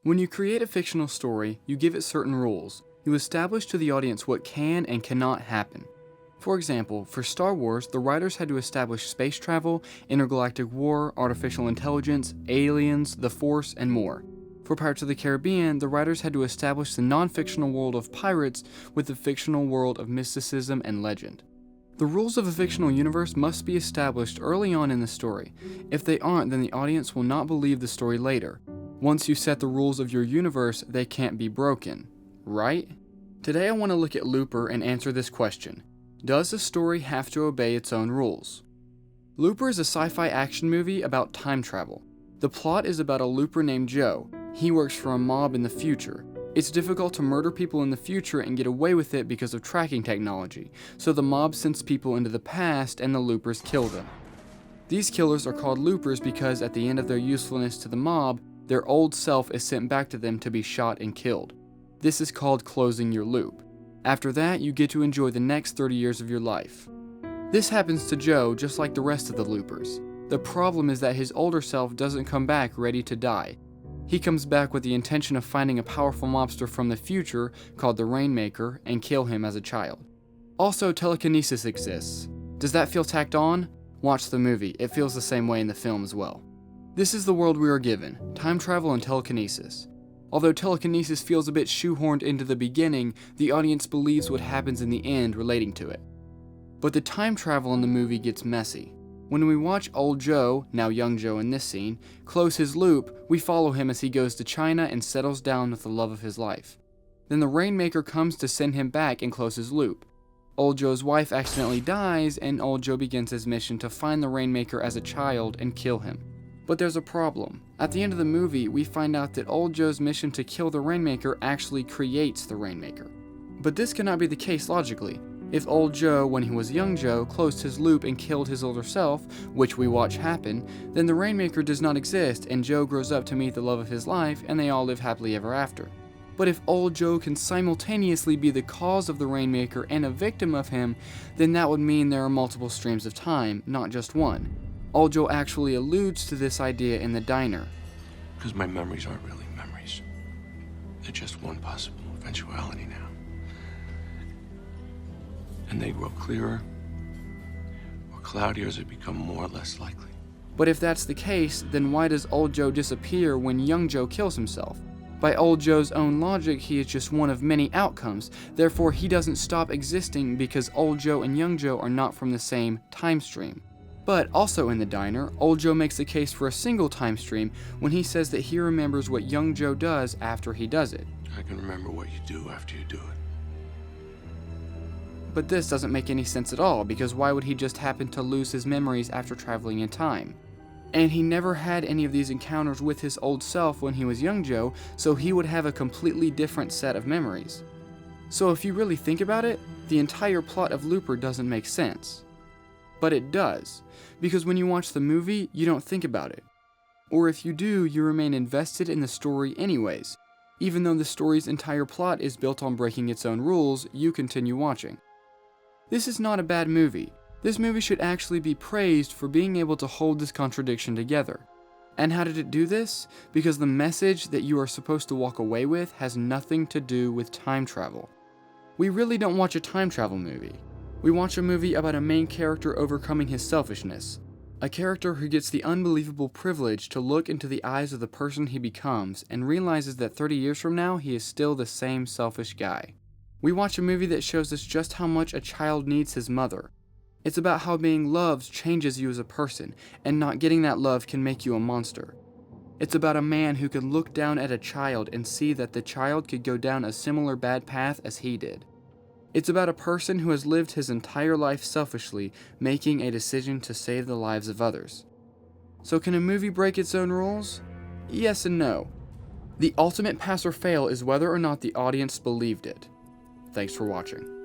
When you create a fictional story, you give it certain rules. You establish to the audience what can and cannot happen. For example, for Star Wars, the writers had to establish space travel, intergalactic war, artificial intelligence, aliens, the Force, and more. For Pirates of the Caribbean, the writers had to establish the non-fictional world of pirates with the fictional world of mysticism and legend. The rules of a fictional universe must be established early on in the story. If they aren't, then the audience will not believe the story later. Once you set the rules of your universe, they can't be broken, right? Today I want to look at Looper and answer this question. Does a story have to obey its own rules? Looper is a sci-fi action movie about time travel. The plot is about a looper named Joe. He works for a mob in the future. It's difficult to murder people in the future and get away with it because of tracking technology, so the mob sends people into the past and the loopers kill them. These killers are called loopers because at the end of their usefulness to the mob, their old self is sent back to them to be shot and killed. This is called closing your loop. After that, you get to enjoy the next 30 years of your life. This happens to Joe just like the rest of the loopers. The problem is that his older self doesn't come back ready to die. He comes back with the intention of finding a powerful mobster from the future called the Rainmaker and kill him as a child. Also, telekinesis exists. Does that feel tacked on? Watch the movie, it feels the same way in the film as well. This is the world we are given, time travel and telekinesis. Although telekinesis feels a bit shoehorned into the beginning, the audience believes what happens in the end relating to it. But the time travel in the movie gets messy. When we watch old Joe, now young Joe in this scene, close his loop, we follow him as he goes to China and settles down with the love of his life. Then the Rainmaker comes to send him back and close his loop. Old Joe's wife accidentally dies, and old Joe begins his mission to find the Rainmaker as a child and kill him. But there's a problem. At the end of the movie, we find out that old Joe's mission to kill the Rainmaker actually creates the Rainmaker. But this cannot be the case logically. If old Joe, when he was young Joe, closed his loop and killed his older self, which we watch happen, then the Rainmaker does not exist and Joe grows up to meet the love of his life and they all live happily ever after. But if old Joe can simultaneously be the cause of the Rainmaker and a victim of him, then that would mean there are multiple streams of time, not just one. Old Joe actually alludes to this idea in the diner. Because my memories aren't really memories. They're just one possible eventuality now. And they grow clearer or cloudier as they become more or less likely. But if that's the case, then why does old Joe disappear when young Joe kills himself? By old Joe's own logic, he is just one of many outcomes. Therefore, he doesn't stop existing because old Joe and young Joe are not from the same time stream. But also in the diner, old Joe makes the case for a single time stream when he says that he remembers what young Joe does after he does it. I can remember what you do after you do it. But this doesn't make any sense at all, because why would he just happen to lose his memories after traveling in time? And he never had any of these encounters with his old self when he was young Joe, so he would have a completely different set of memories. So if you really think about it, the entire plot of Looper doesn't make sense. But it does, because when you watch the movie, you don't think about it. Or if you do, you remain invested in the story anyways. Even though the story's entire plot is built on breaking its own rules, you continue watching. This is not a bad movie. This movie should actually be praised for being able to hold this contradiction together. And how did it do this? Because the message that you are supposed to walk away with has nothing to do with time travel. We really don't watch a time travel movie. We watch a movie about a main character overcoming his selfishness. A character who gets the unbelievable privilege to look into the eyes of the person he becomes and realizes that 30 years from now he is still the same selfish guy. We watch a movie that shows us just how much a child needs his mother. It's about how being loved changes you as a person, and not getting that love can make you a monster. It's about a man who can look down at a child and see that the child could go down a similar bad path as he did. It's about a person who has lived his entire life selfishly, making a decision to save the lives of others. So can a movie break its own rules? Yes and no. The ultimate pass or fail is whether or not the audience believed it. Thanks for watching.